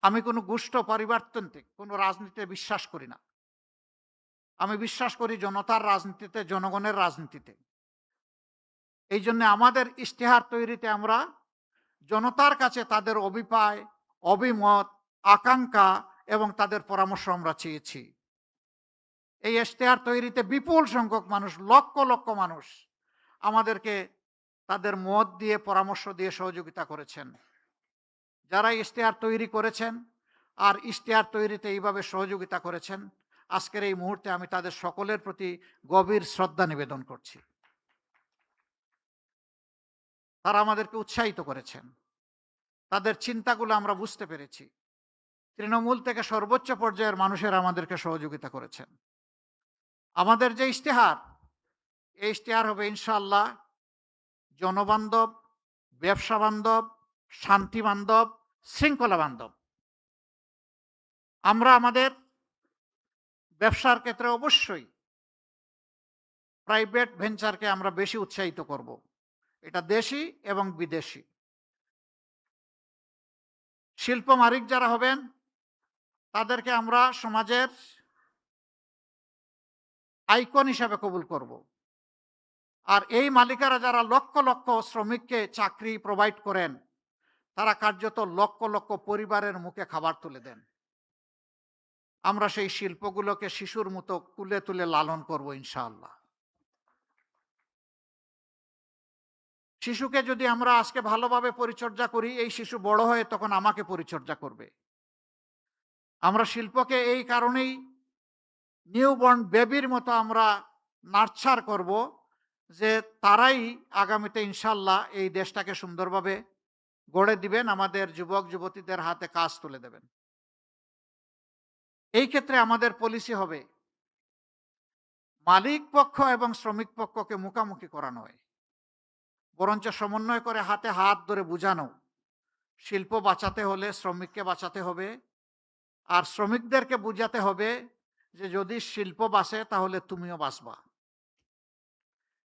আমি কোনো গোষ্ঠ পরিবারতান্ত্রিক কোনো রাজনীতিতে বিশ্বাস করি না। আমি বিশ্বাস করি জনতার রাজনীতিতে, জনগণের রাজনীতিতে। এইজন্যে আমাদের ইশতেহার তৈরিতে আমরা জনতার কাছে তাদের অভিপ্রায়, অভিমত, আকাঙ্ক্ষা এবং তাদের পরামর্শ আমরা চেয়েছি। এই ইশতেহার তৈরিতে বিপুল সংখ্যক মানুষ, লক্ষ, লক্ষ মানুষ আমাদেরকে তাদের মত দিয়ে, পরামর্শ দিয়ে সহযোগিতা করেছেন। যারা ইশতেহার তৈরি করেছেন আর ইশতেহার তৈরিতে এইভাবে সহযোগিতা করেছেন, আজকের এই মুহূর্তে আমি তাদের সকলের প্রতি গভীর শ্রদ্ধা নিবেদন করছি। তারা আমাদেরকে উৎসাহিত করেছেন। তাদের চিন্তাগুলো আমরা বুঝতে পেরেছি। তৃণমূল থেকে সর্বোচ্চ পর্যায়ের মানুষেরা আমাদেরকে সহযোগিতা করেছেন। আমাদের যে ইশতেহার, এই ইশতেহার হবে ইনশাআল্লাহ জনবান্ধব, ব্যবসা বান্ধব, শান্তি বান্ধব, শৃঙ্খলা বান্ধব। আমরা আমাদের ব্যবসার ক্ষেত্রে অবশ্যই প্রাইভেট ভেঞ্চারকে আমরা বেশি উৎসাহিত করব। এটা দেশি এবং বিদেশি। শিল্প মালিক যারা হবেন তাদেরকে আমরা সমাজের আইকন হিসাবে কবুল করব। আর এই মালিকারা যারা লক্ষ লক্ষ শ্রমিককে চাকরি প্রোভাইড করেন, তারা কার্যত লক্ষ লক্ষ পরিবারের মুখে খাবার তুলে দেন। আমরা সেই শিল্পগুলোকে শিশুর মতো কুলে তুলে লালন করব ইনশাআল্লাহ। শিশুকে যদি আমরা আজকে ভালোভাবে পরিচর্যা করি, এই শিশু বড় হয়ে তখন আমাকে পরিচর্যা করবে। আমরা শিল্পকে এই কারণেই নিউবর্ন বেবির মতো আমরা নার্চার করব যে তারাই আগামীতে ইনশাআল্লাহ এই দেশটাকে সুন্দরভাবে গড়ে দিবেন, আমাদের যুবক যুবতীদের হাতে কাজ তুলে দেবেন। এই ক্ষেত্রে আমাদের পলিসি হবে মালিক পক্ষ এবং শ্রমিক পক্ষকে মুখামুখি করা নয়, বরঞ্চ সমন্বয় করে হাতে হাত ধরে বুঝানো। শিল্প বাঁচাতে হলে শ্রমিককে বাঁচাতে হবে, আর শ্রমিকদেরকে বুঝাতে হবে যে যদি শিল্প বাঁচে তাহলে তুমিও বাঁচবা।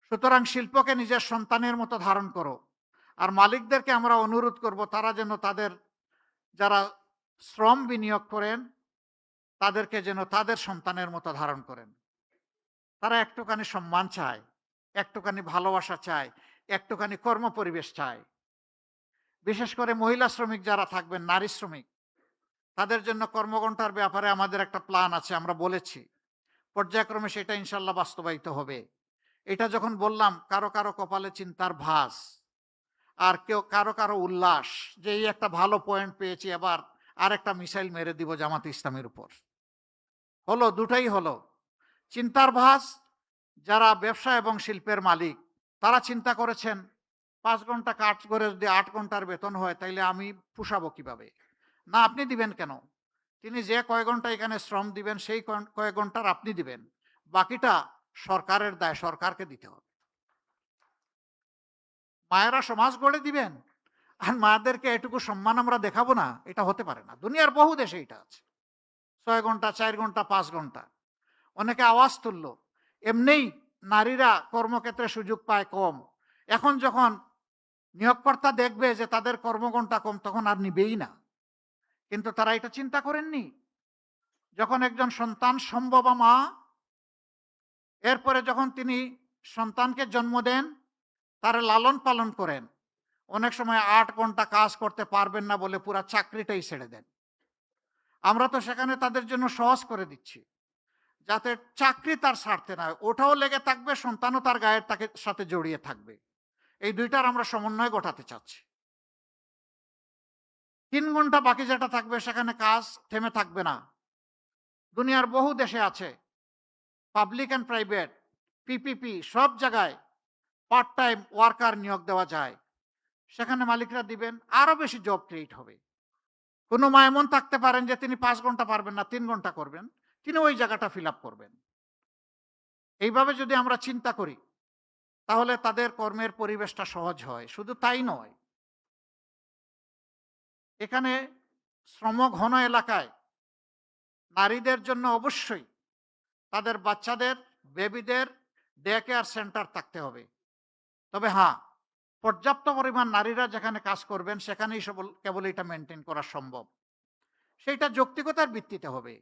সুতরাং শিল্পকে নিজের সন্তানের মতো ধারণ করো। আর মালিকদেরকে আমরা অনুরোধ করব তারা যেন তাদের যারা শ্রম বিনিয়োগ করেন তাদেরকে যেন তাদের সন্তানের মতো ধারণ করেন। তারা একটুখানি সম্মান চায়, একটুখানি ভালোবাসা চায়, একটুখানি কর্মপরিবেশ চায়। বিশেষ করে মহিলা শ্রমিক যারা থাকবেন, নারী শ্রমিক, তাদের জন্য কর্মঘণ্টার ব্যাপারে আমাদের একটা প্ল্যান আছে, আমরা বলেছি। পর্যায়ক্রমে সেটা ইনশাল্লাহ বাস্তবায়িত হবে। এটা যখন বললাম, কারো কারো কপালে চিন্তার ভাঁজ, আর কেউ কারো কারো উল্লাস যে এই একটা ভালো পয়েন্ট পেয়েছি, এবার আর একটা মিসাইল মেরে দিব জামাত ইসলামের উপর। হলো, দুটাই হলো। চিন্তার ভাঁজ, যারা ব্যবসা এবং শিল্পের মালিক তারা চিন্তা করেছেন 5 ঘন্টা কাজ করে যদি 8 ঘন্টার বেতন হয় তাইলে আমি পোষাবো কিভাবে? না, আপনি দিবেন কেন? তিনি যে কয় ঘন্টা এখানে শ্রম দিবেন সেই কয়েক ঘন্টার আপনি দিবেন, বাকিটা সরকারের দায়, সরকারকে দিতে হবে। মায়েরা সমাজ গড়ে দিবেন আর মায়েদেরকে এটুকু সম্মান আমরা দেখাবো না, এটা হতে পারে না। দুনিয়ার বহু দেশে এটা আছে। 6 ঘন্টা, 4 ঘন্টা, 5 ঘন্টা। অনেকে আওয়াজ তুললো, এমনিই নারীরা কর্মক্ষেত্রে সুযোগ পায় কম। এখন যখন নিয়োগকর্তা দেখবে যে তাদের কর্মঘণ্টা কম, তখন আর নিবেই না। কিন্তু তারা এটা চিন্তা করেননি। যখন একজন সন্তান সম্ভবা মা, এরপরে যখন তিনি সন্তানকে জন্ম দেন, তার লালন পালন করেন, অনেক সময় 8 ঘন্টা কাজ করতে পারবেন না বলে পুরা চাকরিটাই ছেড়ে দেন। আমরা তো সেখানে তাদের জন্য সহজ করে দিচ্ছি, যাতে চাকরি তার ছাড়তে না হয়, ওটাও লেগে থাকবে, সন্তানও তার গায়ের তাকে সাথে জড়িয়ে থাকবে। এই দুইটার আমরা সমন্বয় ঘটাতে চাচ্ছি। 3 ঘন্টা বাকি যেটা থাকবে সেখানে কাজ থেমে থাকবে না। দুনিয়ার বহু দেশে আছে, পাবলিক অ্যান্ড প্রাইভেট, পিপিপি, সব জায়গায় পার্ট টাইম ওয়ার্কার নিয়োগ দেওয়া যায়। সেখানে মালিকরা দিবেন, আরো বেশি জব ক্রিয়েট হবে। কোনো মা এমন থাকতে পারেন যে তিনি 5 ঘন্টা পারবেন না, 3 ঘন্টা করবেন, তিনি ওই জায়গাটা ফিল আপ করবেন। এইভাবে যদি আমরা চিন্তা করি তাহলে তাদের কর্মের পরিবেশটা সহজ হয়। শুধু তাই নয়, এখানে শ্রমঘন এলাকায় নারীদের জন্য অবশ্যই তাদের বাচ্চাদের, বেবিদের ডে কেয়ার সেন্টার থাকতে হবে। তবে হ্যাঁ, পর্যাপ্ত পরিমাণ নারীরা যেখানে কাজ করবেন সেখানেই কেবল এটা মেনটেন করা সম্ভব। সেইটা যৌক্তিকতার ভিত্তিতে হবে।